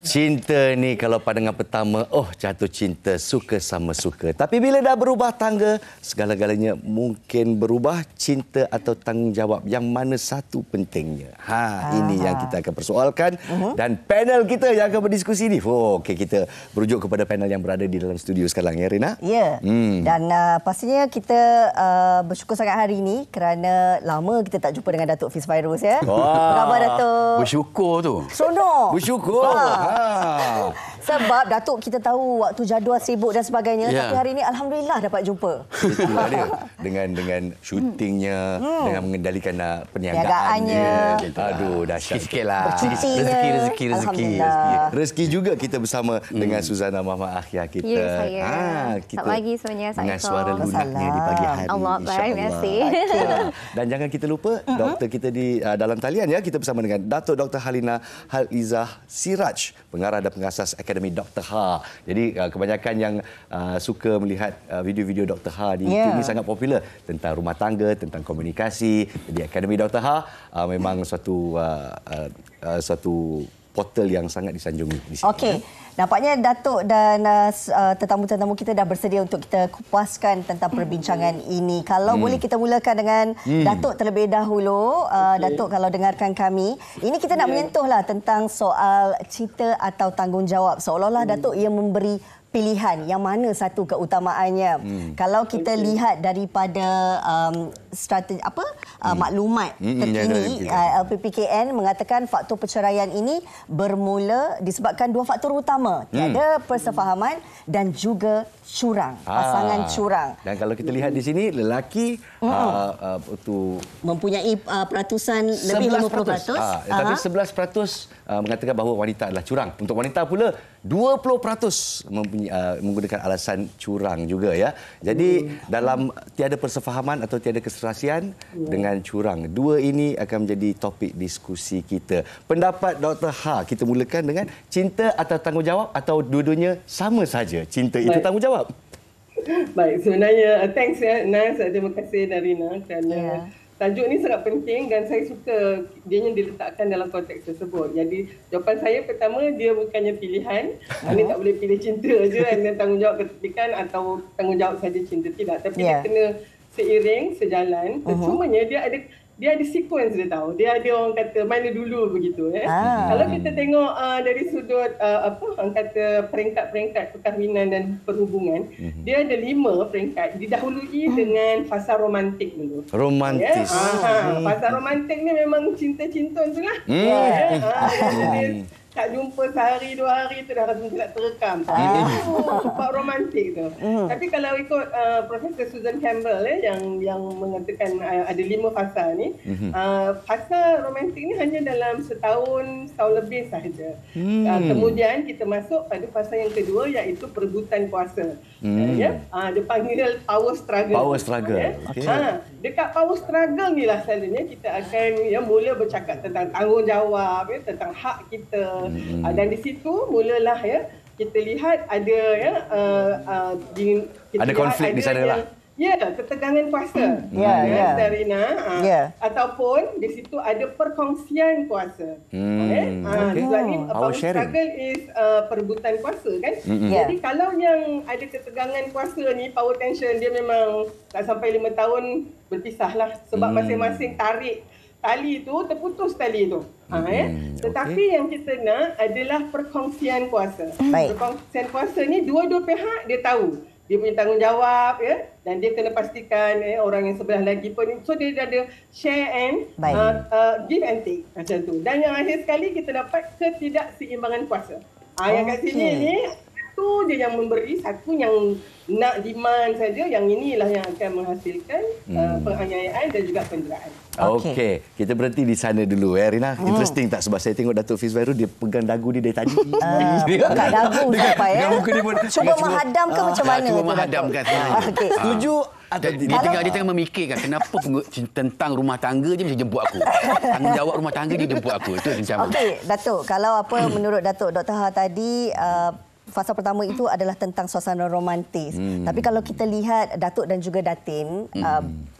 Cinta ni kalau pandangan pertama, jatuh cinta, suka sama suka. Tapi bila dah berubah tangga, segala-galanya mungkin berubah. Cinta atau tanggungjawab, yang mana satu pentingnya? Ini yang kita akan persoalkan. Dan panel kita yang akan berdiskusi ni. Okey, kita berujuk kepada panel yang berada di dalam studio sekarang, ya Rina? Ya. Dan pastinya kita bersyukur sangat hari ini kerana lama kita tak jumpa dengan Datuk Fiz Fairuz, ya. Apa khabar, Datuk? Bersyukur tu. Seronok. Bersyukur. Sebab Datuk kita tahu waktu jadual sibuk dan sebagainya, tapi hari ini alhamdulillah dapat jumpa. Itulah dia. Dengan syutingnya, dengan mengendalikan perniagaannya. Perniagaannya. Dahsyat sikit-sikitlah. Rezeki. Rezeki juga kita bersama dengan Suzana Mama Akhia kita. Ya, saya. Kita selamat pagi semuanya. dengan suara lunaknya di pagi hari. Allah, terima kasih. Dan jangan kita lupa, doktor kita di dalam talian, ya. Kita bersama dengan Datuk Dr. Halina Halizah Siraj, pengarah dan pengasas Akademi Dr. Ha. Jadi kebanyakan yang suka melihat video-video Dr. Ha di YouTube ini sangat popular tentang rumah tangga, tentang komunikasi. Jadi Akademi Dr. Ha memang suatu portal yang sangat disanjungi di sini. Okey. Nampaknya Datuk dan tetamu-tetamu kita dah bersedia untuk kita kuaskan tentang perbincangan ini. Kalau boleh kita mulakan dengan Datuk terlebih dahulu. Datuk, kalau dengarkan kami, ini kita nak menyentuhlah tentang soal cinta atau tanggungjawab. Seolah-olah Datuk ia memberi pilihan yang mana satu keutamaannya. Kalau kita lihat daripada strategi maklumat terkini, LPPKN mengatakan faktor perceraian ini bermula disebabkan dua faktor utama, tiada persefahaman dan juga curang, pasangan curang. Dan kalau kita lihat di sini, lelaki mempunyai peratusan lebih 50%. Tapi 11% mengatakan bahawa wanita adalah curang. Untuk wanita pula 20% menggunakan alasan curang juga, ya. Jadi dalam tiada persefahaman atau tiada keserasian dengan curang, dua ini akan menjadi topik diskusi kita. Pendapat Dr. Ha, kita mulakan dengan cinta atau tanggungjawab, atau dua-duanya sama saja, cinta itu tanggungjawab? Baik, sebenarnya thanks ya Nas, terima kasih Narina kerana tajuk ni sangat penting dan saya suka dianya diletakkan dalam konteks tersebut. Jadi jawapan saya pertama, dia bukannya pilihan. Anda tak boleh pilih cinta saja dan tanggungjawab ketepikan atau tanggungjawab saja cinta, tidak. Tapi dia kena seiring, sejalan. Cumanya dia ada sequence, dia tahu. Dia ada, orang kata mana dulu begitu, ya. Kalau kita tengok dari sudut orang kata peringkat-peringkat perkahwinan dan perhubungan, dia ada 5 peringkat. Didahului dengan fasa romantik dulu. Romantis. Fasa romantik ni memang cinta-cinta tu lah. Tak jumpa sehari, 2 hari tu dah rasa nak terekam. Sebab romantik tu. Tapi kalau ikut Profesor Susan Campbell yang mengatakan ada 5 fasa ni, fasa romantik ni hanya dalam setahun lebih sahaja. Kemudian kita masuk pada fasa yang kedua, iaitu perebutan kuasa. Dia panggil power struggle. Power struggle. Okay. Dekat power struggle ni lah selalunya kita akan mula bercakap tentang tanggungjawab, tentang hak kita. Dan di situ mulalah kita lihat ada ada konflik di sana lah. Ketegangan kuasa. Darina. Ataupun di situ ada perkongsian kuasa. Sebab ni power struggle is perebutan kuasa, kan. Jadi kalau yang ada ketegangan kuasa ni, power tension, dia memang tak sampai 5 tahun berpisahlah sebab masing-masing tarik tali tu, terputus tali tu. Tetapi yang kita nak adalah perkongsian kuasa. Perkongsian kuasa ni dua-dua pihak dia tahu dia punya tanggungjawab, dan dia kena pastikan orang yang sebelah lagi pun. So dia ada share and give and take macam tu. Dan yang akhir sekali kita dapat ketidakseimbangan kuasa. Yang kat sini ni satu je yang memberi, satu yang nak demand saja, yang inilah yang akan menghasilkan penganiayaan dan juga penderaan. Okey, kita berhenti di sana dulu, Rina. Interesting tak? Sebab saya tengok Datuk Fiz Fairuz, dia pegang dagu dia dari tadi. Bukan dagu sampai, cuba menghadam ke macam mana? Cuba menghadamkan. Setuju? Dia tengah memikirkan kenapa tentang rumah tangga je mesti jemput aku. Tanggungjawab rumah tangga dia jemput aku. Itu macam. Okey, Datuk, kalau menurut Datuk Dr. Ha tadi, fasa pertama itu adalah tentang suasana romantis. Tapi kalau kita lihat Datuk dan juga Datin,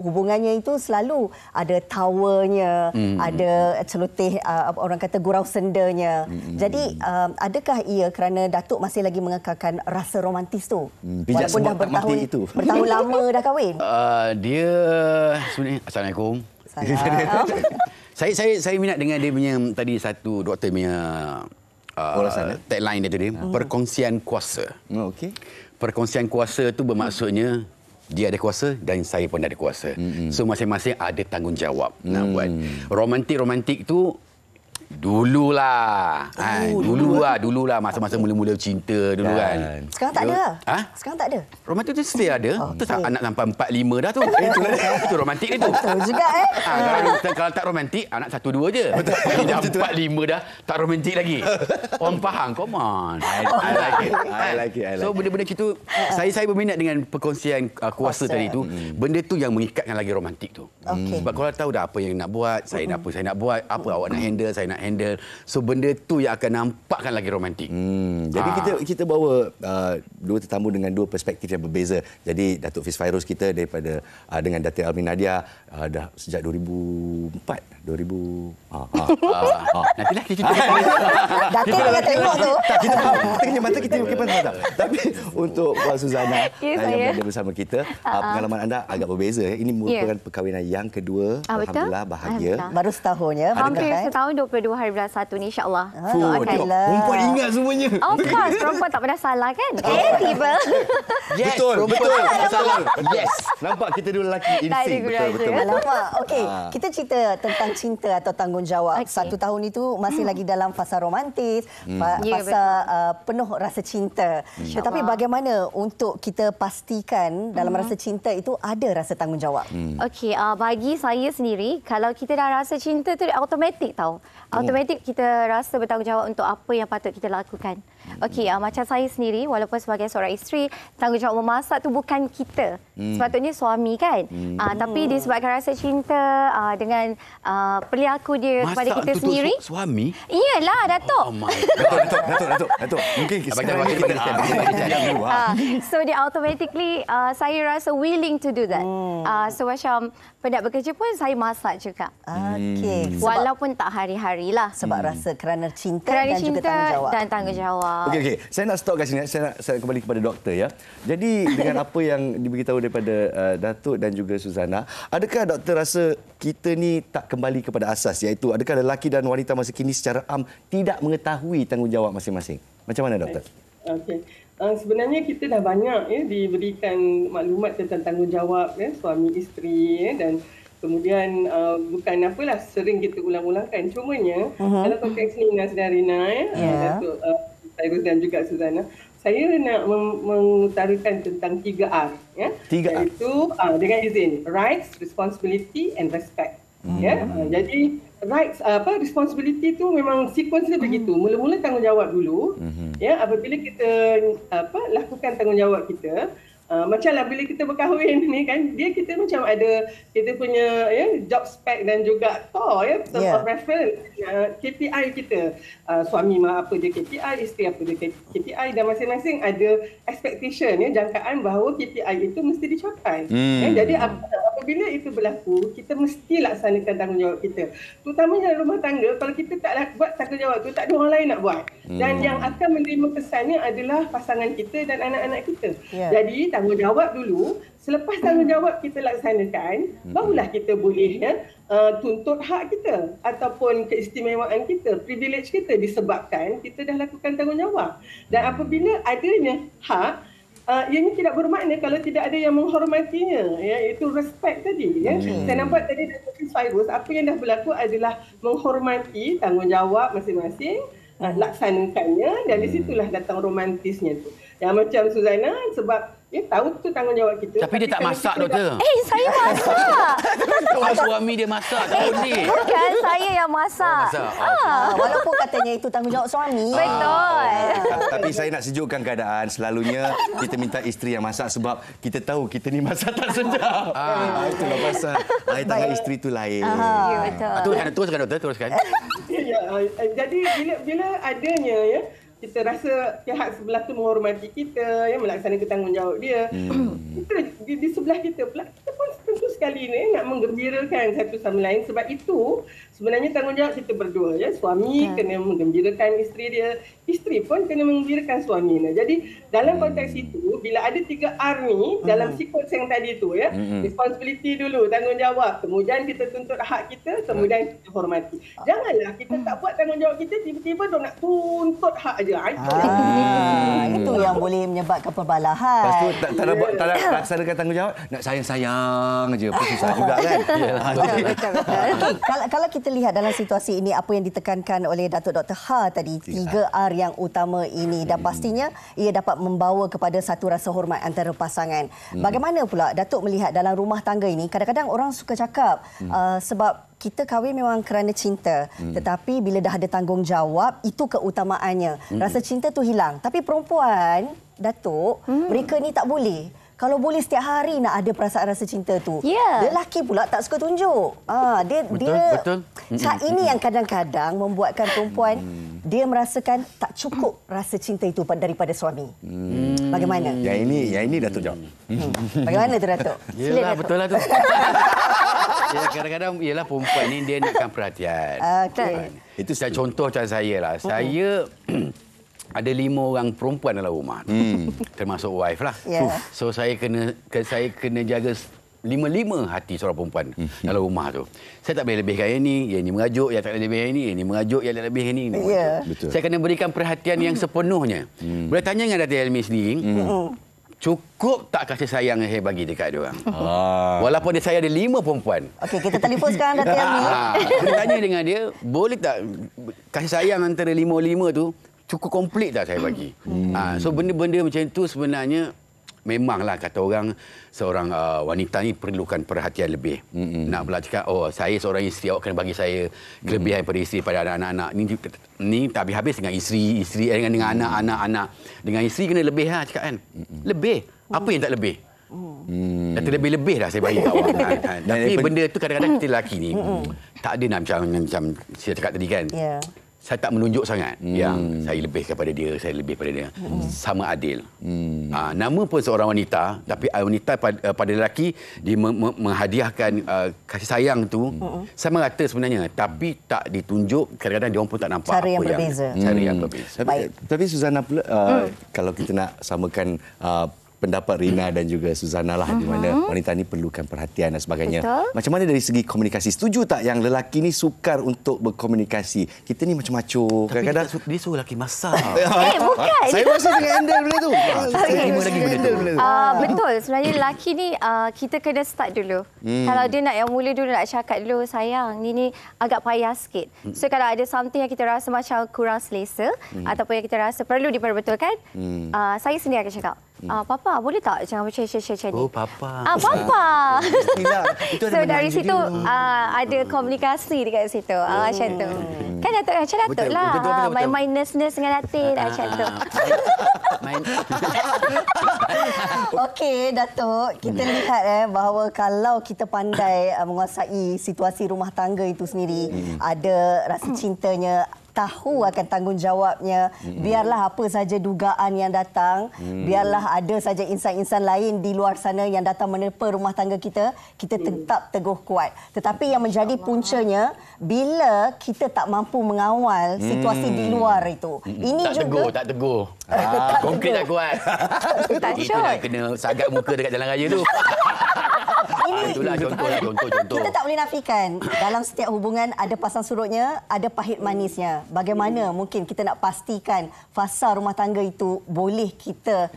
hubungannya itu selalu ada tawanya, ada celoteh, orang kata gurau sendanya. Jadi adakah ia kerana Datuk masih lagi mengekalkan rasa romantis tu? Walaupun dah bertahun lama dah kahwin. Dia sebenarnya Assalamualaikum. Salam. Saya minat dengan dia punya tadi satu doktor punya tagline dia tadi, perkongsian kuasa. Okey. Perkongsian kuasa tu bermaksudnya dia ada kuasa dan saya pun ada kuasa. So masing-masing ada tanggungjawab nak buat. Romantik tu dululah. Dululah masa-masa mula-mula cinta dulu kan. Sekarang tak ada. Sekarang tak ada. Romantik tu still ada. Tu anak sampai 4-5 dah tu. Itu romantik dia tu. Betul juga Kalau tak romantik, anak 1-2 je. Dah 4-5 dah tak romantik lagi. Orang faham, come on. I like it. So benda-benda gitu, saya berminat dengan perkongsian kuasa tadi tu. Benda tu yang mengikatkan lagi romantik tu. Sebab kalau tahu dah apa yang nak buat, saya nak buat, apa awak nak handle, saya nak handle. So benda tu yang akan nampakkan lagi romantik. Jadi kita bawa dua tetamu dengan dua perspektif yang berbeza. Jadi Datuk Fiz Fairuz kita daripada dengan Datin Almin Nadia dah sejak 2004. Nantilah kita cerita. Datin dengan tengok tu. Kita kena mata kita pakai mata. Tapi untuk Puan Suzana yang berada bersama kita, pengalaman anda agak berbeza. Ini merupakan perkahwinan yang kedua. Alhamdulillah bahagia. Baru setahun ya. Hampir setahun 22 hari bulan 1 ni insya-Allah. Perempuan ingat semuanya. Of course, perempuan tak pernah salah kan? Tiba. Yes, betul. Salah. Yes. Nampak kita dua lelaki insting. Betul. Alamak. Okey, kita cerita tentang cinta atau tanggungjawab. 1 tahun itu masih lagi dalam fasa romantis, fasa penuh rasa cinta. Tetapi bagaimana untuk kita pastikan dalam rasa cinta itu ada rasa tanggungjawab? Okey, bagi saya sendiri, kalau kita dah rasa cinta tu automatik tau. Automatik kita rasa bertanggungjawab untuk apa yang patut kita lakukan. Okey, macam saya sendiri, walaupun sebagai seorang isteri, tanggungjawab memasak tu bukan kita. Sepatutnya suami kan. Tapi disebabkan rasa cinta dengan perilaku dia kepada kita sendiri. Suami? Iyalah, Datuk. Datuk. Mungkin sekarang so dia automatically saya rasa willing to do that. So macam penat bekerja pun saya masak juga. Okey. Walaupun tak hari-hari lah. Sebab rasa kerana cinta dan juga tanggungjawab. Dan tanggungjawab. Okey. Saya nak stop kat sini. Saya nak kembali kepada doktor ya. Jadi dengan apa yang diberitahu daripada Datuk dan juga Suzana, adakah doktor rasa kita ni tak kembali kepada asas, iaitu adakah lelaki dan wanita masa kini secara am tidak mengetahui tanggungjawab masing-masing? Macam mana doktor? Okey. Sebenarnya kita dah banyak diberikan maklumat tentang tanggungjawab suami isteri dan kemudian bukan apalah sering kita ulang-ulangkan. Cumanya dalam konteks ni Nazdarina Datuk Fairuz dan juga Suzana, saya nak mengutarakan tentang 3R ya. 3R iaitu dengan izin rights, responsibility and respect. Jadi rights responsibility tu memang sequence dia begitu. Mula-mula tanggungjawab dulu. Ya, apabila kita lakukan tanggungjawab kita, macamlah bila kita berkahwin ni kan, kita macam ada kita punya job spec dan juga term of reference, KPI kita. Suami apa dia KPI, isteri apa dia KPI, dan masing-masing ada expectation jangkaan bahawa KPI itu mesti dicapai. Jadi apabila itu berlaku, kita mesti laksanakan tanggungjawab kita. Terutamanya dalam rumah tangga, kalau kita tak buat tanggungjawab tu, tak ada orang lain nak buat. Dan yang akan menerima kesannya adalah pasangan kita dan anak-anak kita. Jadi tanggungjawab dulu, selepas tanggungjawab kita laksanakan, barulah kita boleh tuntut hak kita ataupun keistimewaan kita, privilege kita disebabkan kita dah lakukan tanggungjawab. Dan apabila adanya hak, ianya tidak bermakna kalau tidak ada yang menghormatinya, iaitu respect tadi. Saya nampak tadi Datuk Fiz Fairuz, apa yang dah berlaku adalah menghormati tanggungjawab masing-masing, laksanakannya, dan di situlah datang romantisnya tu. Yang macam Suzana, sebab tahu tu tanggungjawab kita. Tapi dia tak masak, doktor. Saya masak. Suami dia masak tahun ni. Bukan, saya yang masak. Walaupun katanya itu tanggungjawab suami. Betul. Tapi saya nak sejukkan keadaan. Selalunya kita minta isteri yang masak sebab kita tahu kita ni masak tak sedap. Itulah pasal air tangan isteri tu lain. Ya, betul. Teruskan doktor, teruskan. Jadi bila adanya kita rasa pihak sebelah tu menghormati kita, ya, melaksanakan tanggungjawab dia. Kita di sebelah kita pula, kita pun tentu sekali ni nak menggembirakan satu sama lain. Sebab itu sebenarnya tanggungjawab kita berdua, ya. Suami kena menggembirakan isteri dia, isteri pun kena menggembirakan suaminya. Jadi dalam konteks itu, bila ada 3R ni dalam sequence yang tadi tu, ya, responsibility dulu, tanggungjawab, kemudian kita tuntut hak kita, kemudian kita hormati. Janganlah kita tak buat tanggungjawab kita, tiba-tiba dong nak tuntut hak aja. Itu yang boleh menyebabkan perbalahan. Lepas tu tak nak laksanakan tanggungjawab, nak sayang-sayang aja. Pun susah juga kan. Betul. Kalau kita lihat dalam situasi ini, apa yang ditekankan oleh Datuk Dr. Ha tadi, 3R yang utama ini, dan pastinya ia dapat membawa kepada satu rasa hormat antara pasangan. Bagaimana pula Datuk melihat dalam rumah tangga ini, kadang-kadang orang suka cakap sebab kita kahwin memang kerana cinta, tetapi bila dah ada tanggungjawab, itu keutamaannya. Rasa cinta tu hilang. Tapi perempuan, Datuk, mereka ni tak boleh. Kalau boleh setiap hari nak ada perasaan rasa cinta tu. Lelaki pula tak suka tunjuk. Betul. Ini yang kadang-kadang membuatkan perempuan dia merasakan tak cukup rasa cinta itu daripada suami. Bagaimana? Yang ini Datuk jawab. Bagaimana tu, Datuk? Yelah, betul lah tu. Ya, kadang-kadang ialah perempuan ni dia nakkan perhatian. Itu saya contoh macam saya lah. Saya ada 5 orang perempuan dalam rumah. Termasuk wife lah. So saya kena jaga 5 hati seorang perempuan dalam rumah tu. Saya tak boleh lebihkan yang ni mengajuk, yang tak boleh lebih yang ni mengajuk, yang tak lebih yang ni. Saya kena berikan perhatian yang sepenuhnya. Boleh tanya dengan Datuk Helmi sendiri, cukup tak kasih sayang yang saya bagi dekat dia orang? Walaupun saya ada 5 perempuan. Okey, kita telefon sekarang Datuk Helmi. Saya tanya dengan dia, boleh tak kasih sayang antara 5 tu cukup komplit tak saya bagi? So benda-benda macam tu sebenarnya memanglah kata orang, seorang wanita ni perlukan perhatian lebih. Nak pula cakap, saya seorang isteri, awak kena bagi saya kelebihan pada isteri, pada anak-anak. Ni tak habis-habis dengan isteri dengan anak-anak. Dengan isteri kena lebih lah cakap kan. Lebih. Apa yang tak lebih? Kata lebih-lebih dah saya bagi kat awak. Tapi benda tu kadang-kadang kita lelaki ni tak ada nak macam saya cakap tadi kan. Saya tak menunjuk sangat yang saya lebih kepada dia, saya lebih pada dia. Sama adil. Nama pun seorang wanita, tapi wanita pada lelaki, dia menghadiahkan kasih sayang tu sama rata sebenarnya. Tapi tak ditunjuk, kadang-kadang dia orang pun tak nampak cara yang berbeza. Cara yang berbeza. Tapi Suzana pula, kalau kita nak samakan pendapat Rina dan juga Suzana lah, di mana wanita ni perlukan perhatian dan sebagainya. Macam mana dari segi komunikasi? Setuju tak yang lelaki ni sukar untuk berkomunikasi? Kita ni macam macho. Kadang-kadang dia suruh lelaki masak. Bukan. Saya rasa dengan handle benda tu. Saya terima lagi benda tu. Betul. Sebenarnya lelaki ni kita kena start dulu. Kalau dia nak yang mula dulu, nak cakap dulu, sayang, ni agak payah sikit. So kalau ada something yang kita rasa macam kurang selesa ataupun yang kita rasa perlu diperbetulkan, saya sendiri akan cakap, Papa, boleh tak jangan macam ni? Oh, Papa. Papa. So dari situ ada Hmm. komunikasi dekat situ. Macam tu. Kan Datuk macam Datuk lah. Main-main nurse-nurse dengan Datin macam tu. Okey, Datuk, kita lihat bahawa kalau kita pandai menguasai situasi rumah tangga itu sendiri, ada rasa cintanya, tahu akan tanggungjawabnya, biarlah apa saja dugaan yang datang, biarlah ada saja insan-insan lain di luar sana yang datang menerpa rumah tangga kita, kita tetap teguh kuat. Tetapi yang menjadi puncanya, bila kita tak mampu mengawal situasi di luar itu. Ini Tak teguh. Konkret tak kuat. Itu dah kena sagak muka dekat jalan raya tu. Itulah contoh. Kita tak boleh nafikan dalam setiap hubungan ada pasang surutnya, ada pahit manisnya. Bagaimana mungkin kita nak pastikan fasa rumah tangga itu boleh kita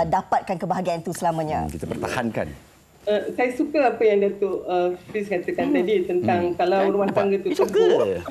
dapatkan kebahagiaan itu selamanya. Kita pertahankan. Saya suka apa yang Datuk Fiz katakan tadi tentang kalau rumah tangga itu teguh,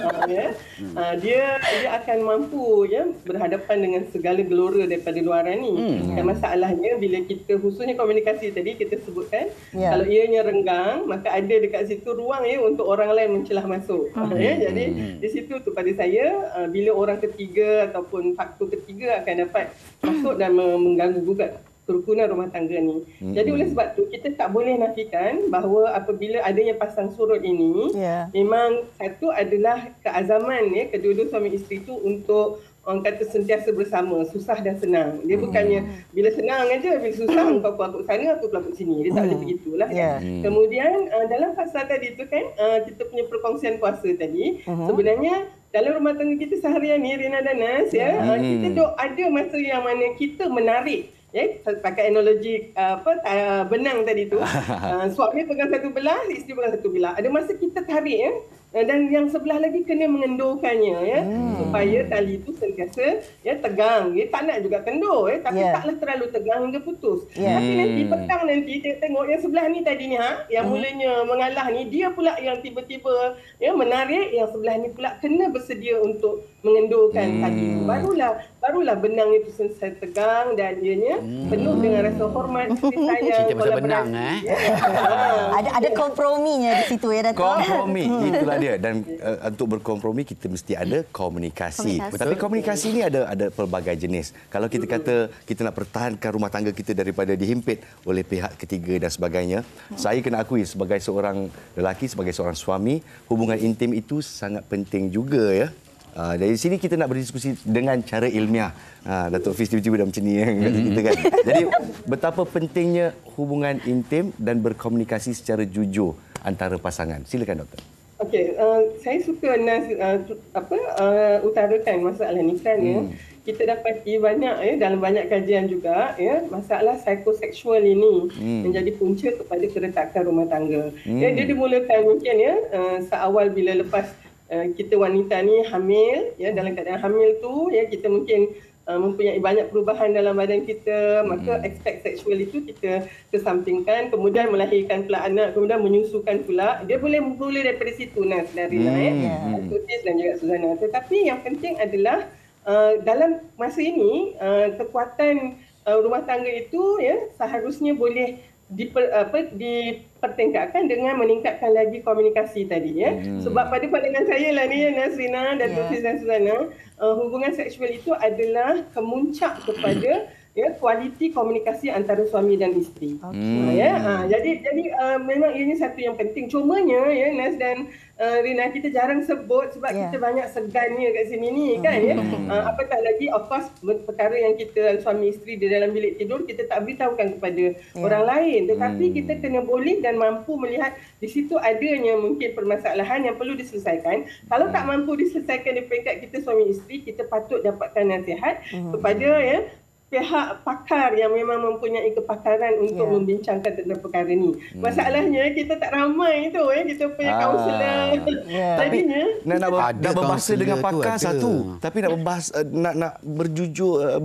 dia akan mampu berhadapan dengan segala gelora daripada luaran ni. Dan masalahnya bila kita, khususnya komunikasi tadi kita sebutkan, kalau ianya renggang, maka ada dekat situ ruang untuk orang lain mencelah masuk. Jadi di situ tu pada saya, bila orang ketiga ataupun faktor ketiga akan dapat masuk dan mengganggu gugat kerukunan rumah tangga ni. Jadi oleh sebab tu kita tak boleh nafikan bahawa apabila adanya pasang surut ini, memang satu adalah keazaman kedua-dua suami isteri itu untuk orang kata sentiasa bersama, susah dan senang. Dia bukannya bila senang aja, bila susah kau keluar sana, aku keluar sini. Dia tak boleh begitulah. Kemudian dalam fasa tadi tu kan, kita punya perkongsian kuasa tadi, sebenarnya dalam rumah tangga kita seharian ni, Rina dan Nas, kita ada masa yang mana kita menarik. Pakai analogi benang tadi tu. Suami pegang satu belah, isteri pegang satu belah. Ada masa kita tarik dan yang sebelah lagi kena mengendurkannya supaya tali itu sentiasa tegang. Dia tak nak juga kendur tapi taklah terlalu tegang hingga putus. Tapi nanti petang nanti tengok yang sebelah ni tadi ni yang mulanya mengalah ni, dia pula yang tiba-tiba menarik, yang sebelah ni pula kena bersedia untuk mengendurkan tali itu. Barulah benang itu selesai tegang dan ianya penuh dengan rasa hormat, kasih sayang, kolaborasi. Ada komprominya di situ ya, Dato'. Kompromi, itulah dia. Dan untuk berkompromi kita mesti ada komunikasi. Tapi komunikasi ni ada pelbagai jenis. Kalau kita kata kita nak pertahankan rumah tangga kita daripada dihimpit oleh pihak ketiga dan sebagainya, saya kena akui sebagai seorang lelaki, sebagai seorang suami, hubungan intim itu sangat penting juga ya. Dari sini kita nak berdiskusi dengan cara ilmiah. Datuk Fiz tiba-tiba dah macam ni kita kan. Jadi betapa pentingnya hubungan intim dan berkomunikasi secara jujur antara pasangan. Silakan doktor. Okey, saya suka Nas utarakan masalah ni kerana kita dapati banyak dalam banyak kajian juga masalah psikoseksual ini menjadi punca kepada keretakan rumah tangga. Dia dimulakan mungkin seawal bila lepas kita wanita ni hamil, dalam keadaan hamil tu kita mungkin mempunyai banyak perubahan dalam badan kita, maka aspek seksual itu kita kesampingkan, kemudian melahirkan pula anak, kemudian menyusukan pula. Dia boleh daripada situ Nas dari Tutis dan juga Suzana. Tetapi yang penting adalah dalam masa ini kekuatan rumah tangga itu seharusnya boleh dipertingkatkan dengan meningkatkan lagi komunikasi tadi sebab pada pandangan saya lah ni Nasrina dan Tutis dan Suzana, hubungan seksual itu adalah kemuncak kepada kualiti komunikasi antara suami dan isteri. Jadi memang ini satu yang penting. Cumanya Nas dan Rina, kita jarang sebut sebab kita banyak segannya kat sini ni kan apatah lagi of course perkara yang kita suami isteri di dalam bilik tidur kita tak beritahukan kepada orang lain, tetapi kita kena boleh dan mampu melihat di situ adanya mungkin permasalahan yang perlu diselesaikan. Kalau tak mampu diselesaikan di peringkat kita suami isteri, kita patut dapatkan nasihat kepada pihak pakar yang memang mempunyai kepakaran untuk membincangkan tentang perkara ni. Masalahnya kita tak ramai tu kita punya kaunselor. Jadinya nak berbahasa dengan pakar satu, tapi nak berbahas nak berjujur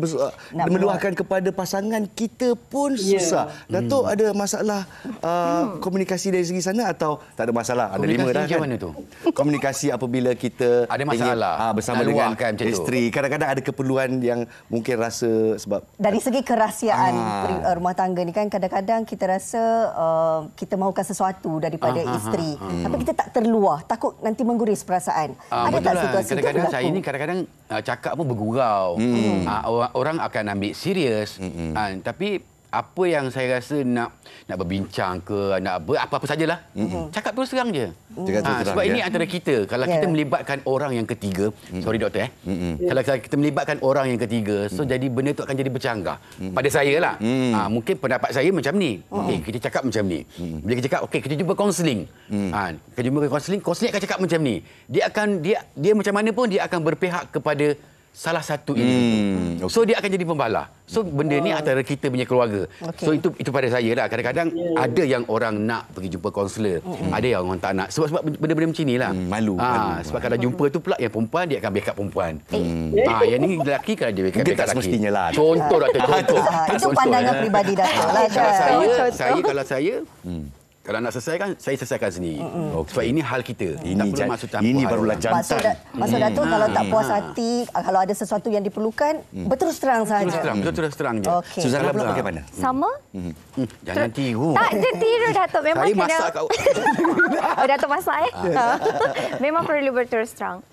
meluahkan kepada pasangan kita pun susah. Datuk ada masalah komunikasi dari segi sana atau tak ada masalah? Ada 5 dah kan. Mana tu? Komunikasi apabila kita ada masalah bersama dengan isteri. Kadang-kadang ada keperluan yang mungkin rasa sebab dari segi kerahsiaan rumah tangga ni kan kadang-kadang kita rasa kita mahukan sesuatu daripada isteri tapi kita tak terluah, takut nanti mengguris perasaan. Ada tak situasi kadang-kadang saya ni kadang-kadang cakap pun bergurau. Orang akan ambil serius tapi apa yang saya rasa nak berbincang ke, nak apa-apa sajalah. Cakap terus terang je. Sebab ini antara kita. Kalau kita melibatkan orang yang ketiga, sorry doktor kalau kita melibatkan orang yang ketiga, so jadi benda tu akan jadi bercanggah. Pada saya lah. Mungkin pendapat saya macam ni. Kita cakap macam ni. Bila kita cakap, kita jumpa kaunseling. Kita jumpa kaunseling akan cakap macam ni. Dia macam mana pun dia akan berpihak kepada salah satu ini. So dia akan jadi pembalas. So benda ni antara kita punya keluarga. So itu pada saya lah. Kadang-kadang ada yang orang nak pergi jumpa kaunselor. Ada yang orang tak nak. Sebab benda-benda macam inilah. Malu. Sebab kalau jumpa tu pula yang perempuan dia akan backup perempuan. Yang ni lelaki kan dia backup lelaki. Semestinya lah. Contoh Datuk, contoh. Itu pandangan peribadi Datuk lah. Kalau saya kalau nak selesaikan, saya selesaikan sendiri. Sebab ini hal kita. Ini barulah jantan. Maksud Datuk kalau tak puas hati, kalau ada sesuatu yang diperlukan, berterus terang sahaja. Berterus terang je. Suzana pula bagaimana? Sama? Jangan tiru. Tak ada tiru Datuk. Memang saya kena... masak kau. Datuk masak Memang perlu berterus terang.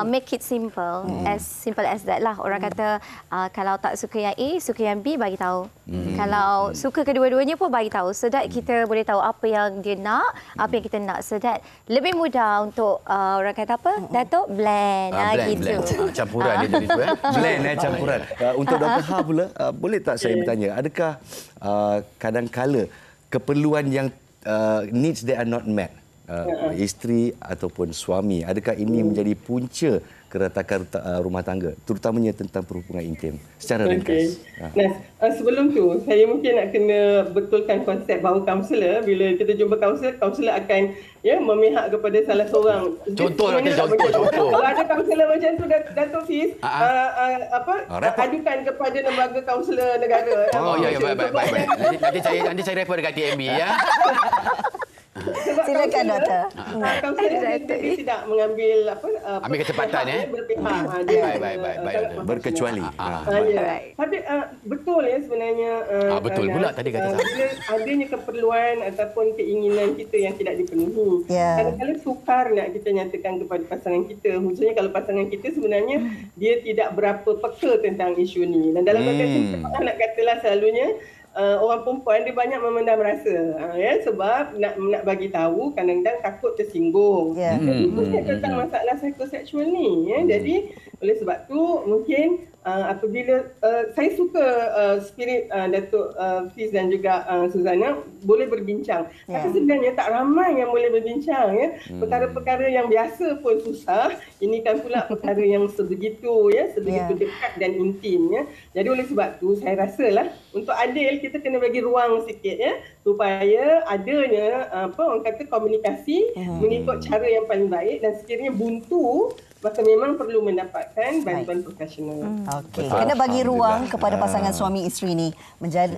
Make it simple as that lah. Orang kata kalau tak suka yang A, suka yang B, bagi tahu. Kalau suka kedua-duanya pun bagi tahu, so that kita boleh tahu apa yang dia nak, apa yang kita nak. So that lebih mudah untuk orang kata apa? Datuk blend. Gitu. Campuran dia jadi tu Blend campuran. Untuk Dr. Ha pula, boleh tak saya bertanya, adakah kadang-kala keperluan yang needs that are not met, isteri ataupun suami, adakah ini menjadi punca keretakan rumah tangga, terutamanya tentang perhubungan intim secara ringkas? Sebelum tu, saya mungkin nak kena betulkan konsep bahawa kaunselor, bila kita jumpa kaunselor akan memihak kepada salah seorang. Contoh. Kalau ada kaunselor macam tu, Dato' Fiz, adukan kepada lembaga kaunselor negara. Baik. Nanti saya refer dekat TMB ya. Silakan doktor. Kaunselor dia tidak mengambil ambil kecepatan berpihak. Baik. Berkecuali. Tapi betul sebenarnya. Betul pula tadi kata saya. Bila adanya keperluan ataupun keinginan kita yang tidak dipenuhi. Kadang-kadang sukar nak kita nyatakan kepada pasangan kita, khususnya kalau pasangan kita sebenarnya dia tidak berapa peka tentang isu ni. Dan dalam konteks ini, nak katalah selalunya orang perempuan dia banyak memendam rasa, sebab nak bagi tahu kadang-kadang takut tersinggung. Khususnya tentang masalah psikoseksual ni. Jadi oleh sebab tu mungkin apabila saya suka spirit Datuk Fiz dan juga Suzana boleh berbincang. Tapi sebenarnya tak ramai yang boleh berbincang. Perkara-perkara yang biasa pun susah. Ini kan pula perkara yang sebegitu dekat dan intim. Jadi oleh sebab tu saya rasalah untuk adil kita kena bagi ruang sikit supaya adanya orang kata komunikasi mengikut cara yang paling baik, dan sekiranya buntu maka memang perlu mendapatkan bantuan profesional. Okey. Kena bagi ruang kepada pasangan suami isteri ni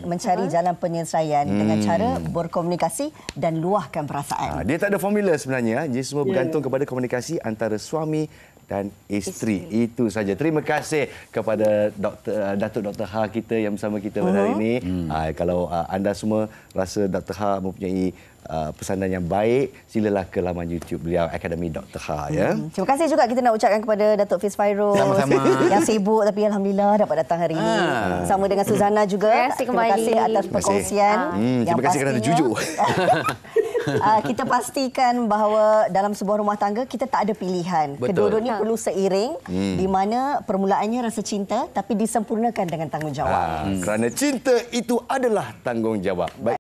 mencari jalan penyelesaian dengan cara berkomunikasi dan luahkan perasaan. Dia tak ada formula sebenarnya. Dia semua bergantung kepada komunikasi antara suami dan isteri. Itu saja. Terima kasih kepada Datuk Dr. Ha kita yang bersama kita pada hari ini. Kalau anda semua rasa Dr. Ha mempunyai pesanan yang baik, silalah ke laman YouTube beliau, Akademi Dr. Ha. Terima kasih juga kita nak ucapkan kepada Datuk Fiz Fairuz yang sibuk tapi alhamdulillah dapat datang hari ini. Sama dengan Suzana juga. Terima kasih atas perkongsian. Terima kasih kerana jujur. Kita pastikan bahawa dalam sebuah rumah tangga kita tak ada pilihan. Kedua-dua ni perlu seiring, di mana permulaannya rasa cinta tapi disempurnakan dengan tanggungjawab. Kerana cinta itu adalah tanggungjawab. Baik.